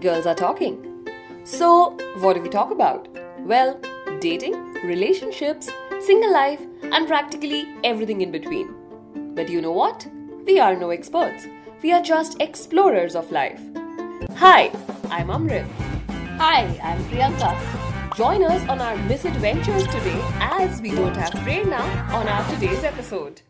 girls are talking. So, what do we talk about? Well, dating, relationships, single life, and practically everything in between. But you know what? We are no experts. We are just explorers of life. Hi, I'm Amrit. Hi, I'm Priyanka. Join us on our misadventures today as we don't have Prerna on our today's episode.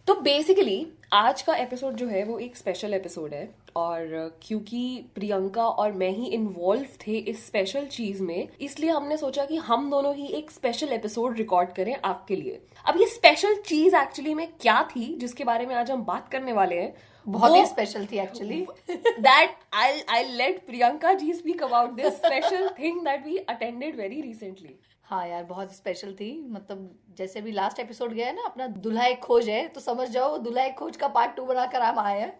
तो basically आज का episode जो है वो एक special episode है और क्योंकि प्रियंका और मैं ही इन्वॉल्व थे इस स्पेशल चीज में, इसलिए हमने सोचा कि हम दोनों ही एक स्पेशल एपिसोड रिकॉर्ड करें आपके लिए. अब ये स्पेशल चीज एक्चुअली में क्या थी जिसके बारे में आज हम बात करने वाले हैं, बहुत ही स्पेशल थी actually. That I let Priyanka ji speak about this special thing that we attended very recently. हाँ यार, बहुत स्पेशल थी. मतलब जैसे भी लास्ट एपिसोड गया है ना अपना दूल्हा एक खोज है, तो समझ जाओ दूल्हा एक खोज का पार्ट 2 बनाकर हम आए हैं.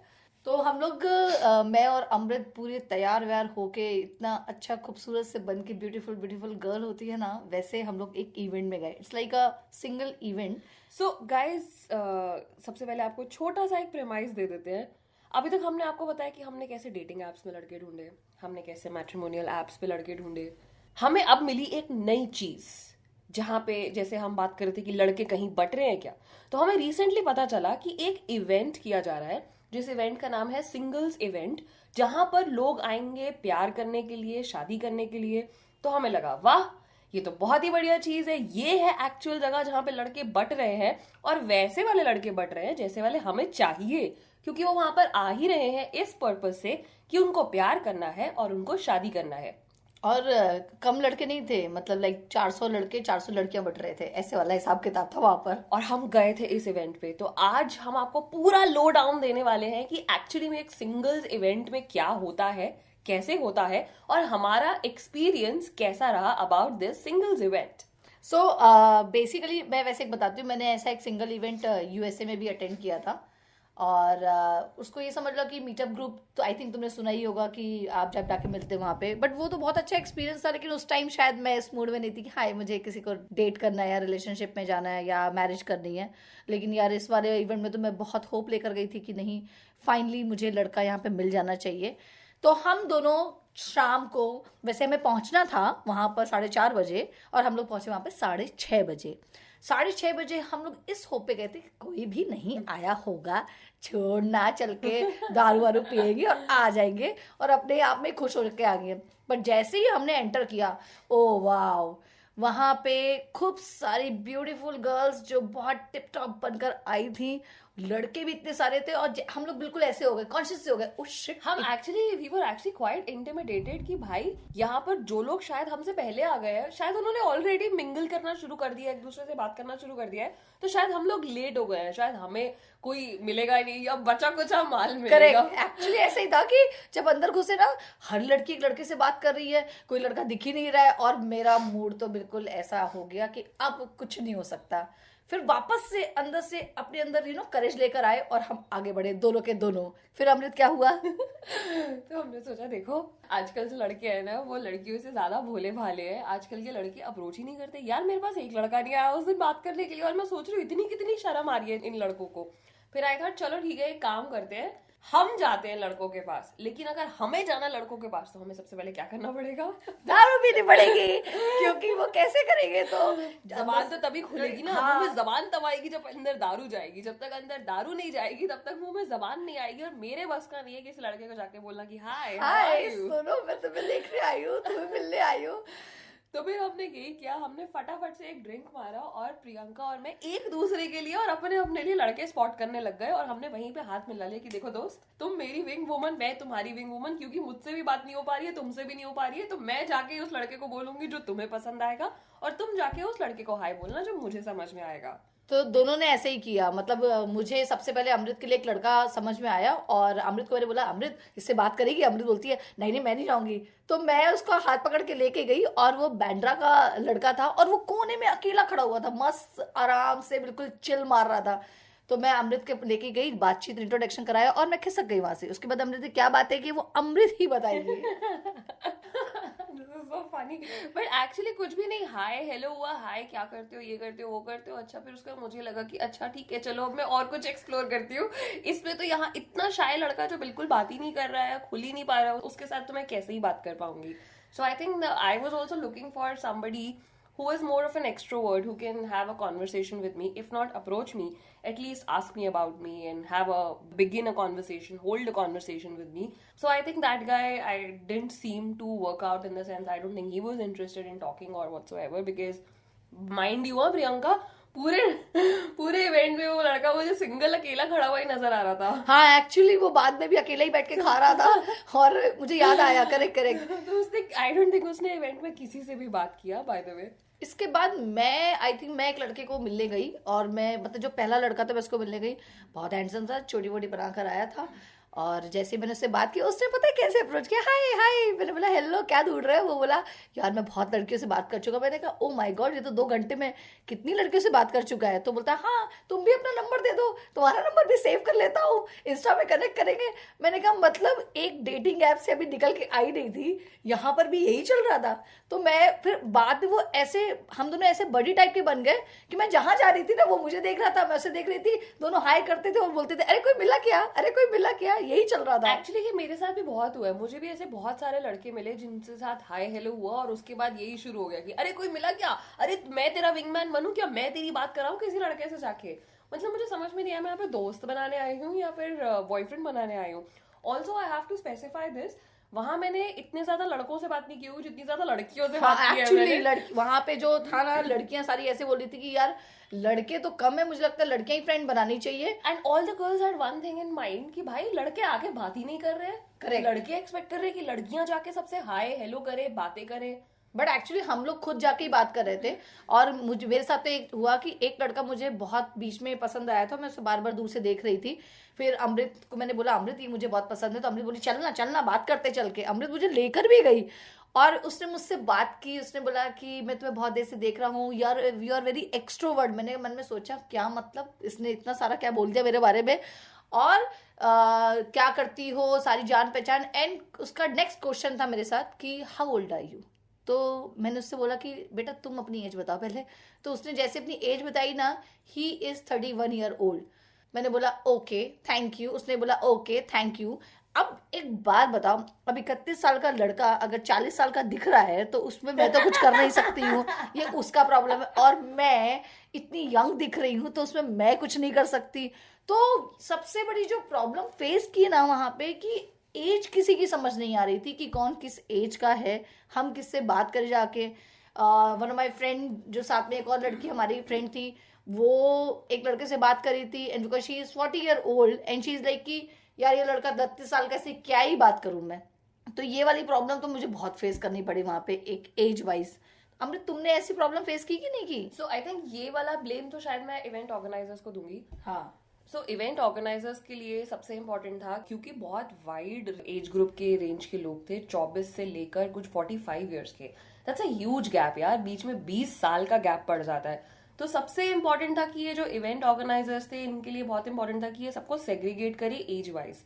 तो हम लोग मैं और अमृत पूरे तैयार व्यार होके, इतना अच्छा खूबसूरत से बन के, ब्यूटीफुल ब्यूटीफुल गर्ल होती है ना, वैसे हम लोग एक इवेंट में गए. It's like a single event. So guys, सबसे पहले आपको छोटा सा एक प्रेमाइज दे देते हैं. अभी तक हमने आपको बताया कि हमने कैसे डेटिंग एप्स में लड़के ढूंढे, हमने कैसे मैट्रिमोनियल एप्स पे लड़के ढूंढे. हमें अब मिली एक नई चीज जहां पे जैसे हम बात कर रहे थे कि लड़के कहीं बट रहे हैं क्या, तो हमें रिसेंटली पता चला कि एक इवेंट किया जा रहा है जिस इवेंट का नाम है सिंगल्स इवेंट, जहां पर लोग आएंगे प्यार करने के लिए, शादी करने के लिए. तो हमें लगा वाह, ये तो बहुत ही बढ़िया चीज है. ये है एक्चुअल जगह जहां पे लड़के बट रहे हैं, और वैसे वाले लड़के बट रहे हैं जैसे वाले हमें चाहिए, क्योंकि वो वहां पर आ ही रहे हैं इस पर्पज से कि उनको प्यार करना है और उनको शादी करना है. और कम लड़के नहीं थे, मतलब लाइक 400 लड़के 400 लड़कियां बट रहे थे, ऐसे वाला हिसाब किताब था वहां पर. और हम गए थे इस इवेंट पे. तो आज हम आपको पूरा लो डाउन देने वाले हैं कि एक्चुअली में एक सिंगल्स इवेंट में क्या होता है, कैसे होता है, और हमारा एक्सपीरियंस कैसा रहा about this singles event. So basically मैं वैसे एक बताती हूँ, मैंने ऐसा एक सिंगल इवेंट यूएसए में भी अटेंड किया था. और उसको ये समझ लो कि मीटअप ग्रुप, तो आई थिंक तुमने सुना ही होगा कि आप जब जाके मिलते हैं वहाँ पे. बट वो तो बहुत अच्छा एक्सपीरियंस था, लेकिन उस टाइम शायद मैं इस मूड में नहीं थी कि हाय मुझे किसी को डेट करना है या रिलेशनशिप में जाना है या मैरिज करनी है. लेकिन यार इस वाले इवेंट में तो मैं बहुत होप लेकर गई थी कि नहीं, फाइनली मुझे लड़का यहाँ पे मिल जाना चाहिए. तो हम दोनों शाम को, वैसे हमें पहुंचना था वहां पर 4:30 बजे, और हम लोग पहुंचे वहां पे 6:30 बजे. 6:30 बजे हम लोग इस होप पे गए थे कि कोई भी नहीं आया होगा, छोड़ना चल के दारू वारू पिएंगे और आ जाएंगे और अपने आप में खुश होकर आ गए. बट जैसे ही हमने एंटर किया, ओ वाओ, वहां पे खूब सारी ब्यूटीफुल गर्ल्स जो बहुत टिप टॉप बनकर आई थी. लड़के भी इतने सारे थे और हम लोग बिल्कुल ऐसे हो गए, कॉन्शियस हो गए, उस शिट. हम actually we were actually quite intimidated कि भाई यहाँ पर जो लोग शायद हमसे पहले आ गए हैं, शायद उन्होंने ऑलरेडी मिंगल करना शुरू कर दिया है, एक दूसरे से बात करना शुरू कर दिया है, तो शायद हम लोग लेट हो गए हैं, शायद हमें कोई मिलेगा ही नहीं, अब बचा कुचा माल मिलेगा. एक्चुअली ऐसा ही था कि जब अंदर घुसे ना, हर लड़की एक लड़के से बात कर रही है, कोई लड़का दिख ही नहीं रहा है, और मेरा मूड तो बिल्कुल ऐसा हो गया कि अब कुछ नहीं हो सकता. फिर वापस से अंदर से अपने अंदर करेज लेकर आए और हम आगे बढ़े, दोनों के दोनों. फिर अमृत क्या हुआ? तो हमने सोचा देखो, आजकल जो लड़के हैं ना वो लड़कियों से ज्यादा भोले भाले हैं. आजकल के लड़के अप्रोच ही नहीं करते. यार मेरे पास एक लड़का नहीं आया उस दिन बात करने के लिए, और मैं सोच रही हूँ इतनी कितनी शर्म आ रही है इन लड़कों को. फिर आई थॉट चलो ठीक है, एक काम करते हैं, हम जाते हैं लड़कों के पास. लेकिन अगर हमें जाना लड़कों के पास, तो हमें सबसे पहले क्या करना पड़ेगा? दारू पीनी पड़ेगी, क्योंकि वो कैसे करेंगे? तो जबान तो तभी खुलेगी ना. हाँ. मुंह में जबान तब आएगी जब अंदर दारू जाएगी. जब तक अंदर दारू नहीं जाएगी तब तक मुंह में जबान नहीं आएगी. और मेरे बस का नहीं है कि इस लड़के को जाके बोलना कि हाय हाय सुनो, मैं तुम्हें देखने आई हूँ, तुम्हें मिलने आई हूँ. तो फिर हमने यही किया, हमने फटाफट से एक ड्रिंक मारा और प्रियंका और मैं एक दूसरे के लिए और अपने अपने लिए लड़के स्पॉट करने लग गए. और हमने वहीं पे हाथ मिला लिया कि देखो दोस्त, तुम मेरी विंग वुमन, मैं तुम्हारी विंग वुमन, क्योंकि मुझसे भी बात नहीं हो पा रही है, तुमसे भी नहीं हो पा रही है, तो मैं जाके उस लड़के को बोलूंगी जो तुम्हें पसंद आएगा, और तुम जाके उस लड़के को हाय बोलना जो मुझे समझ में आएगा. तो दोनों ने ऐसे ही किया. मतलब मुझे सबसे पहले अमृत के लिए एक लड़का समझ में आया, और अमृत को मैंने बोला अमृत इससे बात करेगी? अमृत बोलती है नहीं नहीं मैं नहीं जाऊंगी. तो मैं उसका हाथ पकड़ के लेके गई, और वो बैंड्रा का लड़का था और वो कोने में अकेला खड़ा हुआ था, मस्त आराम से बिल्कुल चिल मार रहा था. तो मैं अमृत के लेके गई, बातचीत इंट्रोडक्शन कराया, और मैं खिसक गई वहां से. उसके बाद अमृत क्या बात है कि वो अमृत ही बताएगी. This is so पानी, बट एक्चुअली कुछ भी नहीं, हाय हेलो हुआ, हाय क्या करते हो, ये करते हो, वो करते हो, अच्छा फिर उसका मुझे लगा कि अच्छा ठीक है चलो अब मैं और कुछ एक्सप्लोर करती हूँ। इसमें तो यहाँ इतना शाय लड़का जो बिल्कुल बात ही नहीं कर रहा है, खुल ही नहीं पा रहा है, उसके साथ तो मैं कैसे ही बात कर पाऊंगी। So I think I was also looking for somebody who is more of an extrovert, who can have a conversation with me, if not approach me, at least ask me about me and have a begin a conversation, hold a conversation with me. So I think that guy, I didn't seem to work out, in the sense I don't think he was interested in talking or whatsoever, because mind you, Priyanka, पूरे पूरे event में वो लड़का मुझे single अकेला खड़ा हुआ ही नजर आ रहा था। हाँ एक्चुअली वो बाद में भी अकेला ही बैठ के खा रहा था और मुझे याद आया, करेक्ट करेक्ट। तो उसने, आई डोंट थिंक उसने इवेंट में किसी से भी बात किया, बाय द वे। इसके बाद मैं आई थिंक मैं एक लड़के को मिलने गई और मैं मतलब जो पहला लड़का था मैं उसको मिलने गई, बहुत हैंडसम था, छोटी वोटी बनाकर आया था। और जैसे ही मैंने उससे बात की उसने पता है कैसे अप्रोच किया, हाय हाय, मैंने बोला हेलो क्या ढूंढ रहे हो, वो बोला यार मैं बहुत लड़कियों से बात कर चुका। मैंने कहा ओ माय गॉड, ये तो 2 घंटे में कितनी लड़कियों से बात कर चुका है। तो बोलता हाँ तुम भी अपना नंबर दे दो, तुम्हारा नंबर भी सेव कर लेता हूँ, इंस्टा में कनेक्ट करेंगे। मैंने कहा मतलब एक डेटिंग ऐप से अभी निकल के आई नहीं थी, यहाँ पर भी यही चल रहा था। तो मैं फिर बाद में वो ऐसे हम दोनों ऐसे बड़ी टाइप के बन गए कि मैं जहां जा रही थी ना वो मुझे देख रहा था, मैं उसे देख रही थी, दोनों हाय करते थे और बोलते थे अरे कोई मिला क्या, अरे कोई मिला क्या, यही चल रहा था। एक्चुअली ये मेरे साथ भी बहुत हुआ है, मुझे भी ऐसे बहुत सारे लड़के मिले जिनसे साथ हाय हेलो हुआ और उसके बाद यही शुरू हो गया कि अरे कोई मिला क्या, अरे मैं तेरा विंगमैन बनूं क्या, मैं तेरी बात कराऊं किसी लड़के से जाके। मतलब मुझे समझ में नहीं आया मैं यहाँ पे दोस्त बनाने आई हूँ या फिर बॉयफ्रेंड बनाने आई हूँ। Also I have to specify this, वहां मैंने इतने ज्यादा लड़कों से बात नहीं की हुई जितनी ज्यादा लड़कियों से बात की है एक्चुअली मैंने। वहां पे जो था ना लड़कियां सारी ऐसे बोल रही थी कि यार लड़के तो कम है, मुझे लगता है लड़कियां ही फ्रेंड बनानी चाहिए। And all the girls had one thing in mind कि भाई लड़के आके बात ही नहीं कर रहे हैं, Correct. लड़के एक्सपेक्ट कर रहे हैं कि लड़कियां जाके सबसे हाय हेलो करे, बातें करें। बट एक्चुअली हम लोग खुद जाके ही बात कर रहे थे। और मुझे मेरे साथ तो एक हुआ कि एक लड़का मुझे बहुत बीच में पसंद आया था, मैं उसे बार बार दूर से देख रही थी। फिर अमृत को मैंने बोला अमृत ये मुझे बहुत पसंद है, तो अमृत बोली चलना चलना बात करते चल के। अमृत मुझे लेकर भी गई और उसने मुझसे बात की, उसने बोला कि मैं तुम्हें बहुत देर से देख रहा हूँ यार, यू आर वेरी एक्सट्रोवर्ट। मैंने मन में सोचा क्या मतलब, इसने इतना सारा क्या बोल दिया मेरे बारे में, और क्या करती हो, सारी जान पहचान। एंड उसका नेक्स्ट क्वेश्चन था मेरे साथ कि हाउ ओल्ड आर यू। तो मैंने उससे बोला कि बेटा तुम अपनी एज बताओ पहले। तो उसने जैसे अपनी एज बताई ना, ही इज 31 ईयर ओल्ड। मैंने बोला ओके थैंक यू, उसने बोला ओके थैंक यू। अब एक बात बताओ, अब 31 साल का लड़का अगर 40 साल का दिख रहा है तो उसमें मैं तो कुछ कर नहीं सकती हूँ, ये उसका प्रॉब्लम है। और मैं इतनी यंग दिख रही हूँ तो उसमें मैं कुछ नहीं कर सकती। तो सबसे बड़ी जो प्रॉब्लम फेस की ना वहां पे कि एज किसी की समझ नहीं आ रही थी कि कौन किस एज का है, हम किससे बात कर जाके। वन ऑफ माई फ्रेंड जो साथ में एक और लड़की हमारी फ्रेंड थी, वो एक लड़के से बात कर रही थी and because she is 40 year old and she is like कि यार ये लड़का 32 साल का, से क्या ही बात करूं मैं। तो ये वाली प्रॉब्लम तो मुझे बहुत फेस करनी पड़ी वहां पे एक एज वाइज। अमृत तुमने ऐसी प्रॉब्लम फेस की कि नहीं की? सो आई थिंक ये वाला ब्लेम तो शायद मैं इवेंट ऑर्गेनाइजर्स को दूंगी। हाँ सो इवेंट ऑर्गेनाइजर्स के लिए सबसे इम्पोर्टेंट था, क्योंकि बहुत वाइड एज ग्रुप के रेंज के लोग थे, 24 से लेकर कुछ 45 ईयर्स के। दैट्स अ ह्यूज गैप यार, बीच में 20 साल का गैप पड़ जाता है। तो सबसे इम्पोर्टेंट था कि ये जो इवेंट ऑर्गेनाइजर्स थे इनके लिए बहुत इंपॉर्टेंट था कि ये सबको सेग्रीगेट करे एज वाइज।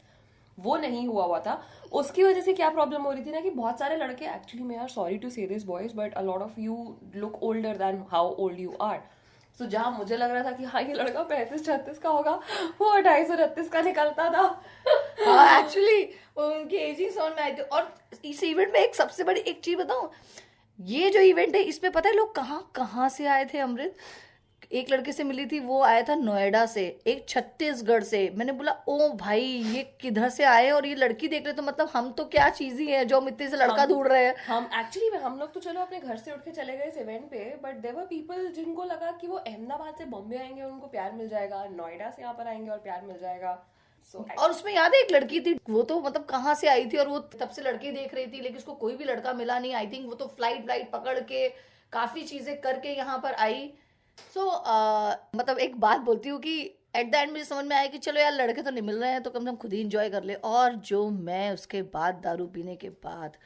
वो नहीं हुआ था। उसकी वजह से क्या प्रॉब्लम हो रही थी ना कि बहुत सारे लड़के, एक्चुअली मैं यार sorry to say this boys, but a lot of you look older than how old you are. So जहां मुझे लग रहा था कि हाँ ये लड़का 35-36 का होगा, वो 28-29 का निकलता था। हाँ एक्चुअली उनकी एज ही समझ में आई थी। और इस इवेंट में एक सबसे बड़ी एक चीज बताऊं, ये जो इवेंट है इसमें पता है लोग कहाँ कहाँ से आए थे। अमृत एक लड़के से मिली थी, वो आया था नोएडा से, एक छत्तीसगढ़ से। मैंने बोला ओ भाई ये किधर से आए, और ये लड़की देख रहे तो मतलब हम तो क्या चीज ही है जो हम इतने से लड़का ढूंढ रहे हैं। हम एक्चुअली हम लोग तो चलो अपने घर से उठ के चले गए इस इवेंट पे, बट देयर वर पीपल जिनको लगा कि वो अहमदाबाद से बॉम्बे आएंगे और उनको प्यार मिल जाएगा, नोएडा से यहाँ पर आएंगे और प्यार मिल जाएगा। और उसमें याद है एक लड़की थी, वो तो मतलब कहाँ से आई थी और वो तब से लड़के देख रही थी लेकिन उसको कोई भी लड़का मिला नहीं। आई थिंक वो तो फ्लाइट पकड़ के काफी चीजें करके यहाँ पर आई। सो मतलब एक बात बोलती हूँ कि एट द एंड मुझे समझ में आया कि चलो यार लड़के तो नहीं मिल रहे हैं तो कम से कम खुद ही इंजॉय कर ले। और जो मैं उसके बाद दारू पीने के बाद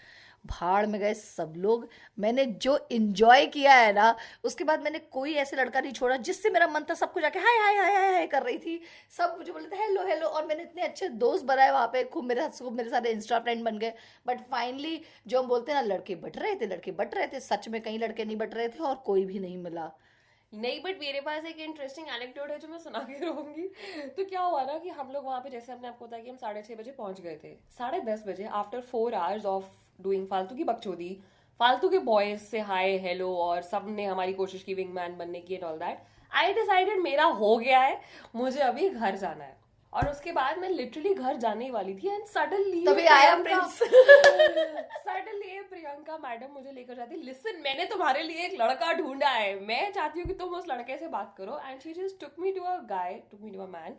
भाड़ में गए सब लोग। मैंने जो इंजॉय किया है ना, उसके बाद मैंने कोई ऐसे लड़का नहीं छोड़ा जिससे मेरा मन था सबको जाके हाय हाय हाय हाय हाय कर रही थी। सब मुझे बोले थे हेलो हेलो, और मैंने इतने अच्छे दोस्त बनाए वहाँ पे, खूब मेरे सारे इंस्टा फ्रेंड बन गए। बट फाइनली जो हम बोलते हैं ना, लड़के बट रहे थे, सच में कई लड़के नहीं बट रहे थे और कोई भी नहीं मिला। नहीं, बट मेरे पास एक इंटरेस्टिंग एनेक्डोट है जो मैं सुना के रहूंगी। तो क्या हुआ ना कि हम लोग वहाँ पे, जैसे हमने आपको बताया कि हम 6:30 बजे पहुंच गए थे, 10:30 बजे आफ्टर 4 आवर्स ऑफ डूइंग फालतू की बकचोदी, फालतू के बॉयज से हाय हेलो, और सब ने हमारी कोशिश की विंगमैन बनने की and all that, I decided मेरा हो गया है, मुझे अभी घर जाना है। और उसके बाद मैं लिटरली घर जाने ही वाली थी एंड सडनली तभी आया प्रिंस। सडनली प्रियंका मैडम मुझे लेकर जाती, लिसन मैंने तुम्हारे लिए एक लड़का ढूंढा है, मैं चाहती हूँ कि तुम उस लड़के से बात करो। And she just took me to a man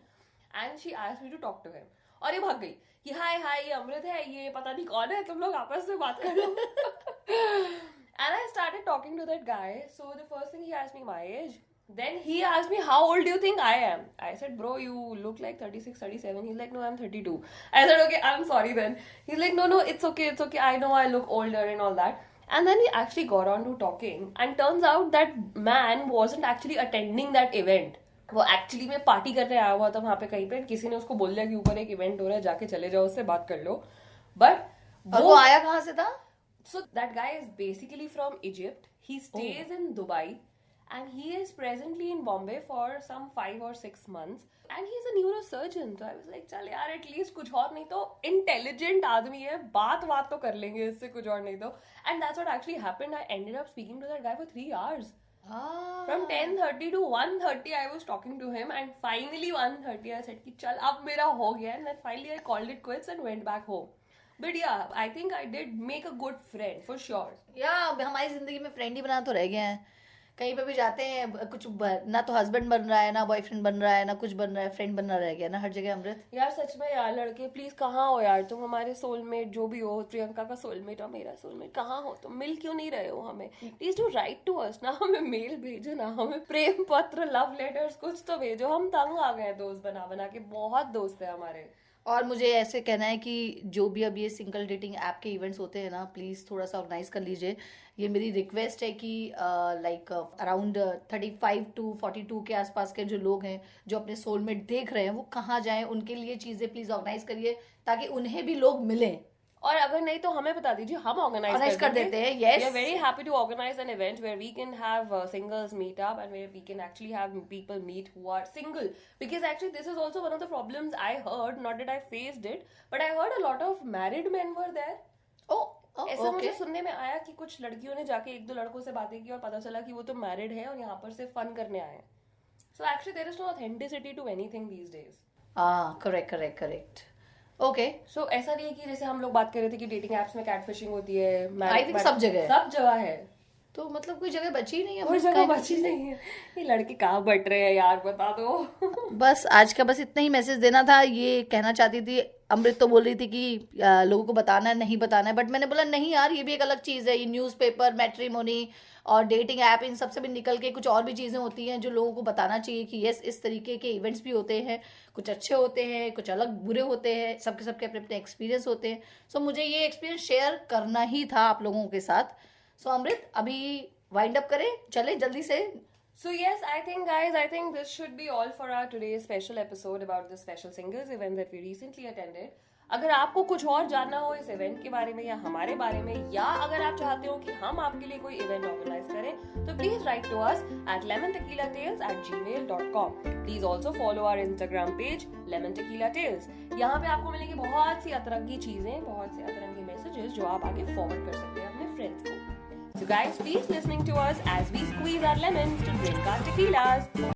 and she asked me to talk to him. और ये भाग गई कि हाय हाय ये अमृत है, ये पता नहीं कौन है, तुम लोग आपस में बात कर लो। And I started talking to that guy. So the first thing he asked me my age. Then he asked me, how old do you think I am? I said, bro, you look like 36, 37. He's like, no, I'm 32. I said, okay, I'm sorry then. He's like, no, it's okay. I know I look older and all that. And then we actually got on to talking. And turns out that man wasn't actually attending that event. वो actually में party करने आया हुआ था वहां पे कहीं पे, किसी ने उसको बोल दिया कि ऊपर एक इवेंट हो रहा है, जाके चले जाओ, उससे बात कर लो। बट वो आया कहाँ से था? So that guy is basically from Egypt. He stays in Dubai and he is presently in Bombay for some 5 or 6 months. And he's a neurosurgeon. So I was like, चल यार at least कुछ और नहीं तो intelligent आदमी है, बात तो कर लेंगे इससे, कुछ और नहीं तो। And that's what actually happened. I ended up speaking to that guy for 3 hours. From 10:30 to 1:30 I was talking to him, and finally 1:30 I said कि चल अब मेरा हो गया, and then finally I called it quits and went back home. But yeah, I think I did make a good friend for sure. हमारी जिंदगी में friend ही बना तो रह गए हैं। कहीं पे भी जाते हैं कुछ ना तो हस्बैंड बन रहा है, ना बॉयफ्रेंड बन रहा है, ना कुछ बन रहा है, फ्रेंड बनना रह गया ना हर जगह। अमृत यार सच में यार, लड़के प्लीज कहाँ हो यार, तुम हमारे सोलमेट जो भी हो, प्रियंका का सोलमेट और मेरा सोलमेट, कहाँ हो तुम? मिल क्यों नहीं रहे हो हमें? Please do write to us ना, हमें मेल भेजो ना, हमें प्रेम पत्र, लव लेटर्स कुछ तो भेजो। हम तंग आ गए दोस्त बना बना के, बहुत दोस्त है हमारे। और मुझे ऐसे कहना है कि जो भी अब ये सिंगल डेटिंग ऐप के इवेंट्स होते हैं ना, प्लीज़ थोड़ा सा ऑर्गेनाइज कर लीजिए। ये मेरी रिक्वेस्ट है कि लाइक अराउंड 35 to 42 के आसपास के जो लोग हैं जो अपने सोलमेट देख रहे हैं, वो कहाँ जाएं, उनके लिए चीज़ें प्लीज़ ऑर्गेनाइज करिए ताकि उन्हें भी लोग मिलें। और अगर नहीं तो हमें बता दीजिए, हम ऑर्गेनाइज कर देते हैं। Yes, we are very happy to organise an event where we can have singles meet up and where we can actually have people meet who are single, because actually this is also one of the problems I heard, not that I faced it, but I heard a lot of married men were there. ऐसा मुझे सुनने में आया कि कुछ लड़कियों ने जाके 1-2 लड़कों से बातें की और पता चला कि वो तो मैरिड है और यहाँ पर सिर्फ फन करने आए हैं। So actually there is no authenticity to anything these days. Correct. Okay, so ऐसा नहीं है कि जैसे हम लोग बात कर रहे थे कि डेटिंग एप्स में कैटफिशिंग होती है, आई थिंक सब जगह है। तो मतलब कोई जगह बची नहीं है, कोई जगह बची नहीं है। ये लड़के कहाँ बट रहे हैं यार, बता दो। बस आज का बस इतना ही मैसेज देना था, ये कहना चाहती थी। अमृत तो बोल रही थी कि लोगों को बताना है, नहीं बताना है, बट मैंने बोला नहीं यार, ये भी एक अलग चीज़ है। ये न्यूज़पेपर, मैट्रिमोनी और डेटिंग ऐप, इन सबसे भी निकल के कुछ और भी चीज़ें होती हैं जो लोगों को बताना चाहिए कि यस, इस तरीके के इवेंट्स भी होते हैं, कुछ अच्छे होते हैं, कुछ अलग बुरे होते हैं, सबके अपने अपने एक्सपीरियंस होते हैं। सो मुझे ये एक्सपीरियंस शेयर करना ही था आप लोगों के साथ। सो अमृत अभी वाइंड अप करें, चले जल्दी से। So yes, I think guys, this should be all for our today's special episode about the special singles event that we recently attended. अगर आपको कुछ और जानना हो इस इवेंट के बारे में या हमारे बारे में, या अगर आप चाहते हो कि हम आपके लिए कोई इवेंट ऑर्गेनाइज करें, तो please write to us at lemontequilatales@gmail.com. Please also follow our Instagram page Lemon Tequila Tales. यहाँ पे आपको मिलेंगी बहुत सी अतरंगी चीजें, बहुत से अतरंगी मैसेजेस जो आप आगे फॉरवर्ड कर सकते हैं अपने फ्रेंड्स को। So guys, please listening to us as we squeeze our lemons to drink our tequilas.